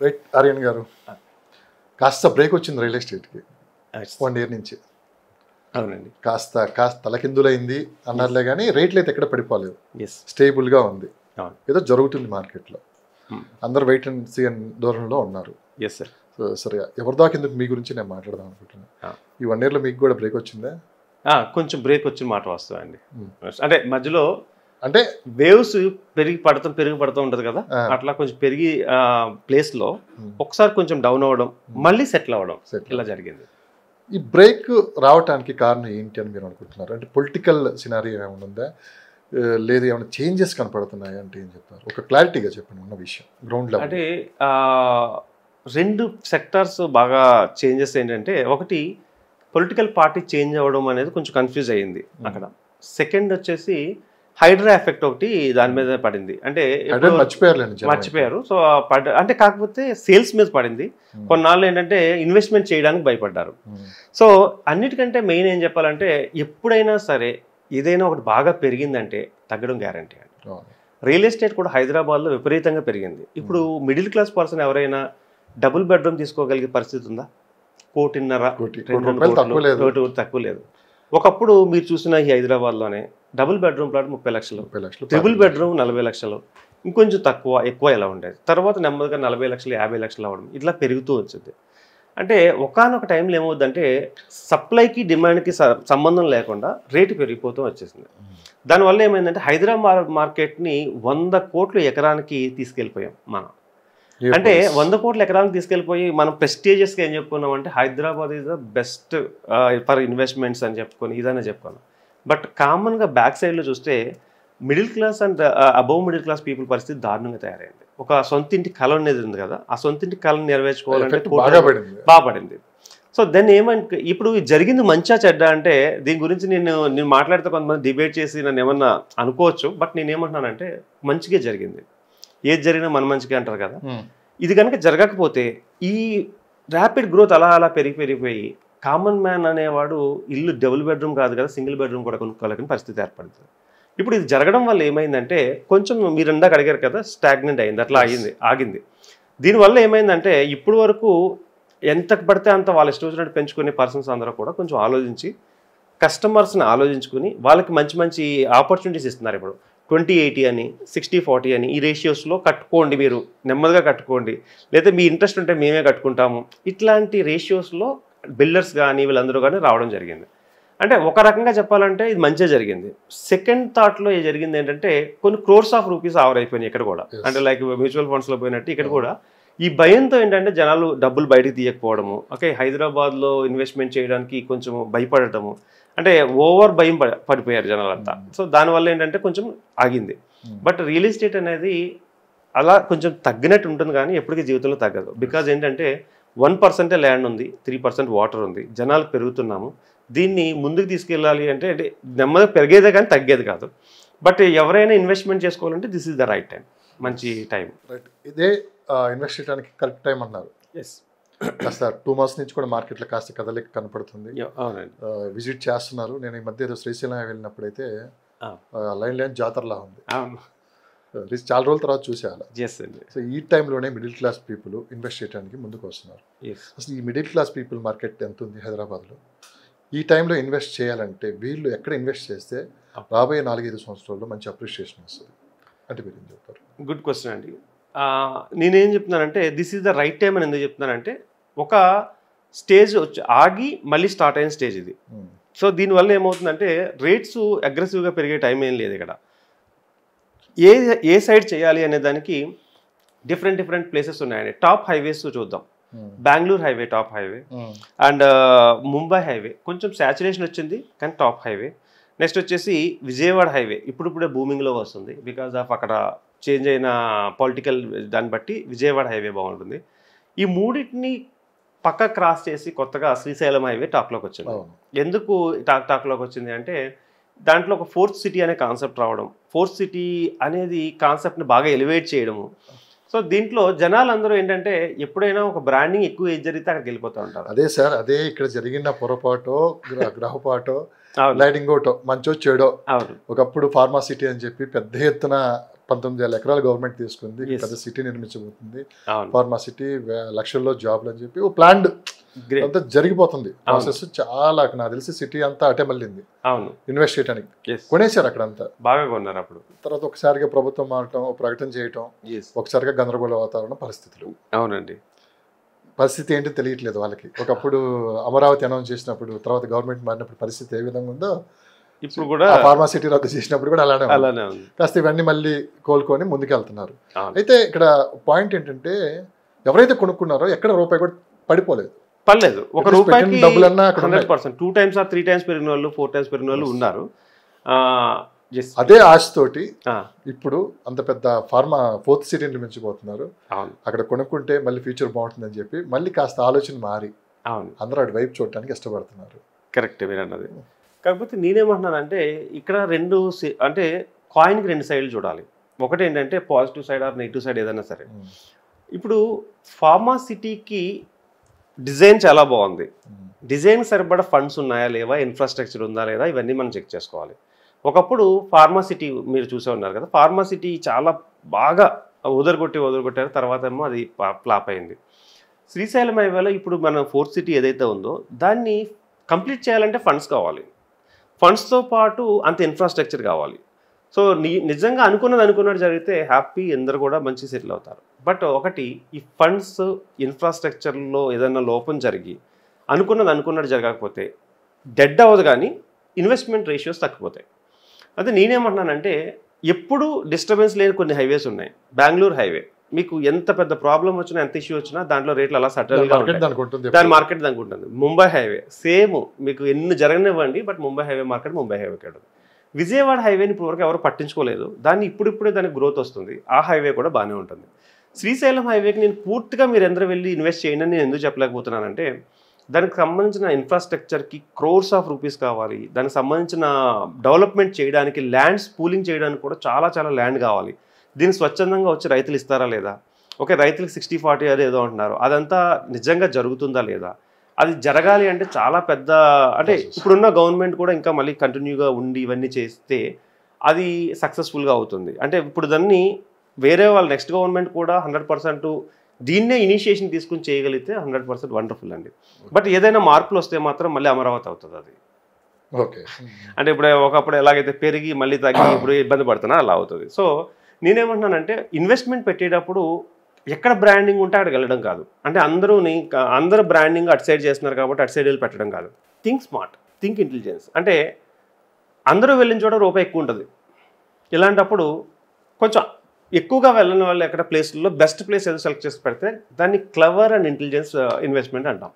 Right Aryan గారు, కాస్త break వచ్చింది రియల్ ఎస్టేట్కి 1 year నుంచి. అవునండి. కాస్త తలకిందులైంది అన్నారులే కానీ రేట్లు అయితే ఎక్కడ పడిపోలేదు, ఎస్ స్టేబుల్గా ఉంది. అవును. ఏదో జరుగుతుంది మార్కెట్లో, అందరు వెయిట్ అండ్ సీ అని ధోరణిలో ఉన్నారు. Yes sir. సో సరే, ఎవరి దాకా ఎందుకు మీ గురించి నేను మాట్లాడదాం అనుకుంటున్నాను. ఈ 1 yearలో మీకు కూడా బ్రేక్ వచ్చిందా? కొంచెం బ్రేక్ వచ్చిన మాట వస్తుందండి. అంటే మధ్యలో అంటే వేవ్స్ పెరిగి పడుతూ ఉంటుంది కదా, అట్లా కొంచెం పెరిగి ప్లేస్లో ఒకసారి కొంచెం డౌన్ అవ్వడం, మళ్ళీ సెటిల్ అవ్వడం, ఇలా జరిగింది. ఈ బ్రేక్ రావడానికి కారణం ఏంటి అని మీరు అనుకుంటున్నారు? అంటే పొలిటికల్ సినారియో ఏమైనా ఉందా, లేదు ఏమైనా చేంజెస్ కనపడుతున్నాయా అంటే ఏం చెప్తారు? ఒక క్లారిటీగా చెప్పండి ఉన్న విషయం గ్రౌండ్ లెవెల్. అంటే 2 సెక్టార్స్ బాగా చేంజెస్ ఏంటంటే, ఒకటి పొలిటికల్ పార్టీ చేంజ్ అవ్వడం అనేది కొంచెం కన్ఫ్యూజ్ అయ్యింది అక్కడ. సెకండ్ వచ్చేసి హైడ్రా ఎఫెక్ట్ ఒకటి దాని మీద పడింది. అంటే మర్చిపోయారు. సో అంటే కాకపోతే సేల్స్ మీద పడింది. కొన్నాళ్ళు ఏంటంటే ఇన్వెస్ట్మెంట్ చేయడానికి భయపడ్డారు. సో అన్నిటికంటే మెయిన్ ఏం చెప్పాలంటే, ఎప్పుడైనా సరే ఏదైనా ఒకటి బాగా పెరిగిందంటే తగ్గడం గ్యారంటీ అండి. రియల్ ఎస్టేట్ కూడా హైదరాబాద్లో విపరీతంగా పెరిగింది. ఇప్పుడు మిడిల్ క్లాస్ పర్సన్ ఎవరైనా డబుల్ బెడ్రూమ్ తీసుకోగలిగే పరిస్థితి ఉందా? 1,50,00,000 తక్కువ లేదు. ఒకప్పుడు మీరు చూసిన ఈ హైదరాబాద్లోనే డబుల్ బెడ్రూమ్ ప్లాట్ 30 లక్షలు, ట్రిపుల్ బెడ్రూమ్ 40 లక్షలు, ఇంకొంచెం ఎక్కువ ఎలా ఉండేది. తర్వాత నెమ్మదిగా 40 లక్షలు 50 లక్షలు అవ్వడం, ఇట్లా పెరుగుతూ వచ్చింది. అంటే ఒకానొక టైంలో ఏమవుద్దంటే సప్లైకి డిమాండ్కి సంబంధం లేకుండా రేటు పెరిగిపోతూ వచ్చేసింది. దానివల్ల ఏమైందంటే హైదరాబాద్ మార్కెట్ని 100 కోట్ల ఎకరానికి తీసుకెళ్ళిపోయాం మనం. అంటే 100 కోట్ల ఎకరానికి తీసుకెళ్ళిపోయి మనం ప్రెస్టీజియస్గా ఏం చెప్పుకున్నాం అంటే Hyderabad is the best for investments అని చెప్పుకొని ఇదనే చెప్పుకున్నాం. బట్ కామన్గా బ్యాక్ సైడ్లో చూస్తే middle class and above middle class people పరిస్థితి దారుణంగా తయారైంది. ఒక సొంత ఇంటి కళ అనేది ఉంది కదా, ఆ సొంత ఇంటి కళను నెరవేర్చుకోవాలంటే బాగా పడింది. సో దాన్ని ఏమంటే ఇప్పుడు జరిగింది మంచిగా చెడ్డ అంటే దీని గురించి నేను మాట్లాడితే కొంతమంది డిబేట్ చేసి నన్ను ఏమన్నా అనుకోవచ్చు. బట్ నేనేమంటున్నానంటే మంచిగా జరిగింది. ఏది జరిగినా మన మంచిగా అంటారు కదా. ఇది కనుక జరగకపోతే ఈ ర్యాపిడ్ గ్రోత్ అలా పెరిగిపోయి కామన్ మ్యాన్ అనేవాడు ఇల్లు డబుల్ బెడ్రూమ్ కాదు కదా, సింగిల్ బెడ్రూమ్ కూడా కొనుక్కోలేని పరిస్థితి ఏర్పడుతుంది. ఇప్పుడు ఇది జరగడం వల్ల ఏమైందంటే కొంచెం మీరు ఇందాక అడిగారు కదా, స్టాగ్నెంట్ అయింది, అట్లా ఆగింది. దీనివల్ల ఏమైందంటే ఇప్పుడు వరకు ఎంత పడితే అంత వాళ్ళ ఇష్టం వచ్చినట్టు పెంచుకునే పర్సన్స్ అందరూ కూడా కొంచెం ఆలోచించి కస్టమర్స్ని ఆలోచించుకుని వాళ్ళకి మంచి మంచి ఆపర్చునిటీస్ ఇస్తున్నారు. ఇప్పుడు 20/80 అని 60/40 అని ఈ రేషియోస్లో కట్టుకోండి, మీరు నెమ్మదిగా కట్టుకోండి, లేదా మీ ఇంట్రెస్ట్ ఉంటే మేమే కట్టుకుంటాము, ఇట్లాంటి రేషియోస్లో బిల్డర్స్ కానీ వీళ్ళందరూ కానీ రావడం జరిగింది. అంటే ఒక రకంగా చెప్పాలంటే ఇది మంచిగా జరిగింది. సెకండ్ థాట్లో జరిగింది ఏంటంటే కొన్ని క్రోర్స్ ఆఫ్ రూపీస్ ఆవర్ అయిపోయినాయి ఇక్కడ కూడా. అంటే లైక్ మ్యూచువల్ ఫండ్స్లో పోయినట్టు ఇక్కడ కూడా ఈ భయంతో ఏంటంటే జనాలు డబ్బులు బయటకు తీయకపోవడము, ఓకే హైదరాబాద్లో ఇన్వెస్ట్మెంట్ చేయడానికి కొంచెం భయపడటము, అంటే ఓవర్ భయం పడిపోయారు జనాలంతా. సో దానివల్ల ఏంటంటే కొంచెం ఆగింది. బట్ రియల్ ఎస్టేట్ అనేది అలా కొంచెం తగ్గినట్టు ఉంటుంది కానీ ఎప్పటికీ జీవితంలో తగ్గదు. బికాజ్ ఏంటంటే 1% ల్యాండ్ ఉంది, 3% వాటర్ ఉంది, జనాలు పెరుగుతున్నాము. దీన్ని ముందుకు తీసుకెళ్ళాలి అంటే నెమ్మదిగా పెరిగేదే కానీ తగ్గేది కాదు. బట్ ఎవరైనా ఇన్వెస్ట్మెంట్ చేసుకోవాలంటే this is the right time, మంచి టైం. రైట్, ఇదే ఇన్వెస్ట్ చేయడానికి కరెక్ట్ టైం అన్నారు. ఎస్, కాస్త 2 months నుంచి కూడా మార్కెట్లో కాస్త కదలిక కనపడుతుంది. అవునండి, విజిట్ చేస్తున్నారు. నేను ఈ మధ్య ఏదో శ్రీశైలం వెళ్ళినప్పుడైతే లైన్ జాతరలా ఉంది. చాలా రోజుల తర్వాత చూసేయాలి. సో ఈ టైంలోనే మిడిల్ క్లాస్ పీపుల్ ఇన్వెస్ట్ చేయడానికి ముందుకు వస్తున్నారు. అసలు ఈ మిడిల్ క్లాస్ పీపుల్ మార్కెట్ ఎంత ఉంది హైదరాబాద్లో? ఈ టైంలో ఇన్వెస్ట్ చేయాలంటే వీళ్ళు ఎక్కడ ఇన్వెస్ట్ చేస్తే రాబోయే 4-5 సంవత్సరాల్లో మంచి అప్రిషియేషన్ వస్తుంది అంటే మీరు ఏం చెప్తారు? గుడ్ క్వశ్చన్ అండి. నేనేం చెప్తున్నానంటే this is the right time అని ఎందుకు చెప్తున్నానంటే ఒక స్టేజ్ వచ్చి ఆగి మళ్ళీ స్టార్ట్ అయిన స్టేజ్ ఇది. సో దీనివల్ల ఏమవుతుందంటే రేట్స్ అగ్రెసివ్గా పెరిగే టైం ఏం లేదు ఇక్కడ. ఏ సైడ్ చేయాలి అనే దానికి డిఫరెంట్ ప్లేసెస్ ఉన్నాయండి. టాప్ హైవేస్ చూద్దాం. Bengaluru highway top highway, and Mumbai highway కొంచెం శాచురేషన్ వచ్చింది కానీ టాప్ హైవే. నెక్స్ట్ వచ్చేసి విజయవాడ హైవే ఇప్పుడిప్పుడే బూమింగ్లో వస్తుంది బికాజ్ ఆఫ్ అక్కడ చేంజ్ అయిన పొలిటికల్ దాన్ని బట్టి విజయవాడ హైవే బాగుంటుంది. ఈ మూడింటిని పక్క క్రాస్ చేసి కొత్తగా శ్రీశైలం హైవే టాప్లోకి వచ్చింది. ఎందుకు టాప్లోకి వచ్చింది అంటే దాంట్లో ఒక 4th సిటీ అనే కాన్సెప్ట్ రావడం, 4th సిటీ అనేది కాన్సెప్ట్ని బాగా ఎలివేట్ చేయడము. సో దీంట్లో జనాలందరూ ఏంటంటే ఎప్పుడైనా ఒక బ్రాండింగ్ ఎక్కువ ఏది జరిగితే అక్కడికి వెళ్ళిపోతూ ఉంటారు. అదే సార్, అదే ఇక్కడ జరిగిన పొరపాటో గ్రహపాటో లైటింగ్ ఒకటో మంచో చెడో. ఒకప్పుడు ఫార్మా సిటీ అని చెప్పి పెద్ద ఎత్తున 19,000 ఎకరాలు గవర్నమెంట్ తీసుకుంది, పెద్ద సిటీ నిర్మించబోతుంది, ఫార్మా సిటీ, లక్షల్లో జాబ్లు అని చెప్పి ఓ ప్లాన్డ్ అంతా జరిగిపోతుంది ప్రాసెస్. చాలా నాకు తెలిసి సిటీ అంతా అటే మళ్ళింది ఇన్వెస్ట్ చేయడానికి, కొనేశారు అక్కడంతా, బాగా కొన్నారు. అప్పుడు తర్వాత ఒకసారిగా ప్రభుత్వం మారటం, ప్రకటన చేయటం, ఒకసారిగా గందరగోళ వాతావరణ పరిస్థితులు. అవునండి, పరిస్థితి ఏంటో తెలియట్లేదు వాళ్ళకి. ఒకప్పుడు అమరావతి అనౌన్స్ చేసినప్పుడు, తర్వాత గవర్నమెంట్ మారినప్పుడు పరిస్థితి ఏ విధంగా ఉందో ఇప్పుడు కూడా ఫార్మా సిటీ రద్దు చేసినప్పుడు కూడా అలానే ఉంది. కాస్త ఇవన్నీ మళ్ళీ కోలుకొని ముందుకెళ్తున్నారు. అయితే ఇక్కడ పాయింట్ ఏంటంటే, ఎవరైతే కొనుక్కున్నారో ఎక్కడ రూపాయి కూడా పడిపోలేదు. ఒక రూపాయికి డబ్బులన్నా 100%, 2 times or 3 times పెరిగిన వాళ్ళు, 4 times పెరిగిన వాళ్ళు ఉన్నారు. అదే ఆశతోటి ఇప్పుడు అంత పెద్ద ఫార్మా 4th సిటీ నిర్మించబోతున్నారు. అక్కడ కొనుక్కుంటే మళ్ళీ ఫ్యూచర్ బాగుంటుందని చెప్పి మళ్ళీ కాస్త ఆలోచన మారి అందరూ అటు వైపు చూడటానికి ఇష్టపడుతున్నారు. కరెక్ట్ మీరు అన్నది. కాకపోతే నేనేమంటున్నానంటే, ఇక్కడ అంటే కాయిన్కి 2 సైడ్లు చూడాలి. ఒకటి ఏంటంటే positive side or negative side ఏదైనా సరే. ఇప్పుడు ఫార్మా సిటీకి డిజైన్ చాలా బాగుంది, డిజైన్ సరిపడా ఫండ్స్ ఉన్నాయా లేవా, ఇన్ఫ్రాస్ట్రక్చర్ ఉందా లేదా, ఇవన్నీ మనం చెక్ చేసుకోవాలి. ఒకప్పుడు ఫార్మా సిటీ మీరు చూసే ఉన్నారు కదా, ఫార్మా సిటీ చాలా బాగా వదరగొట్టారు, తర్వాత ఏమో అది ఫ్లాప్ అయింది. శ్రీశైలం హైవేలో ఇప్పుడు మన 4th సిటీ ఏదైతే ఉందో దాన్ని కంప్లీట్ చేయాలంటే ఫండ్స్ కావాలి, ఫండ్స్తో పాటు అంత ఇన్ఫ్రాస్ట్రక్చర్ కావాలి. సో నిజంగా అనుకున్నది జరిగితే హ్యాపీ, అందరు కూడా మంచి సెటిల్ అవుతారు. బట్ ఒకటి, ఈ ఫండ్స్ ఇన్ఫ్రాస్ట్రక్చర్లో ఏదైనా లోపం జరిగి అనుకున్నది జరగకపోతే డెడ్ అవ్వదు, కానీ ఇన్వెస్ట్మెంట్ రేషియోస్ తగ్గిపోతాయి. అయితే నేనేమంటున్నానంటే, ఎప్పుడు డిస్టర్బెన్స్ లేని కొన్ని హైవేస్ ఉన్నాయి. బెంగళూరు హైవే మీకు ఎంత పెద్ద ప్రాబ్లం వచ్చినా, ఎంత ఇష్యూ వచ్చినా దాంట్లో రేట్లు అలా సటల్గా ఉంటాయి, దాని మార్కెట్ దానికి ఉంటుంది. ముంబై హైవే సేమ్, మీకు ఎన్ని జరగనివ్వండి, but Mumbai highway market Mumbai highway కాదు. విజయవాడ హైవేని ఇప్పటివరకు ఎవరు పట్టించుకోలేదు, దాన్ని ఇప్పుడిప్పుడే దానికి గ్రోత్ వస్తుంది, ఆ హైవే కూడా బాగానే ఉంటుంది. శ్రీశైలం హైవేకి నేను పూర్తిగా మీరు ఎందరూ వెళ్ళి ఇన్వెస్ట్ చేయండి అని నేను ఎందుకు చెప్పలేకపోతున్నానంటే, దానికి సంబంధించిన ఇన్ఫ్రాస్ట్రక్చర్కి క్రోర్స్ ఆఫ్ రూపీస్ కావాలి, దానికి సంబంధించిన డెవలప్మెంట్ చేయడానికి, ల్యాండ్స్ పూలింగ్ చేయడానికి కూడా చాలా ల్యాండ్ కావాలి. దీన్ని స్వచ్ఛందంగా వచ్చి రైతులు ఇస్తారా లేదా, ఓకే రైతులకు 60-40 ఏదో అంటున్నారు, అదంతా నిజంగా జరుగుతుందా లేదా, అది జరగాలి అంటే చాలా పెద్ద, అంటే ఇప్పుడున్న గవర్నమెంట్ కూడా ఇంకా మళ్ళీ కంటిన్యూగా ఉండి ఇవన్నీ చేస్తే అది సక్సెస్ఫుల్గా అవుతుంది. అంటే ఇప్పుడు దాన్ని వేరే వాళ్ళు నెక్స్ట్ గవర్నమెంట్ కూడా 100% దీన్నే ఇనిషియేషన్ తీసుకుని చేయగలిగితే 100% వండర్ఫుల్ అండి. బట్ ఏదైనా మార్పులు వస్తే మాత్రం మళ్ళీ అమరావతి అవుతుంది అది. ఓకే, అంటే ఇప్పుడు ఒకప్పుడు ఎలాగైతే పెరిగి మళ్ళీ తగ్గి ఇప్పుడు ఇబ్బంది పడుతున్నా అలా అవుతుంది. సో నేనేమంటున్నానంటే, ఇన్వెస్ట్మెంట్ పెట్టేటప్పుడు ఎక్కడ బ్రాండింగ్ ఉంటే అక్కడికి వెళ్ళడం కాదు. అంటే అందరూ బ్రాండింగ్ అటు సైడ్ చేస్తున్నారు కాబట్టి అటు సైడ్ వెళ్ళి పెట్టడం కాదు. Think smart, think intelligence. అంటే అందరూ వెళ్ళిన చోట రూపాయి ఎక్కువ ఉంటుంది. ఇలాంటప్పుడు కొంచెం ఎక్కువగా వెళ్ళని వాళ్ళు ఎక్కడ ప్లేస్లలో బెస్ట్ ప్లేస్ ఏదో సెలెక్ట్ చేసి పెడితే దాన్ని క్లవర్ అండ్ ఇంటెలిజెన్స్ ఇన్వెస్ట్మెంట్ అంటాం.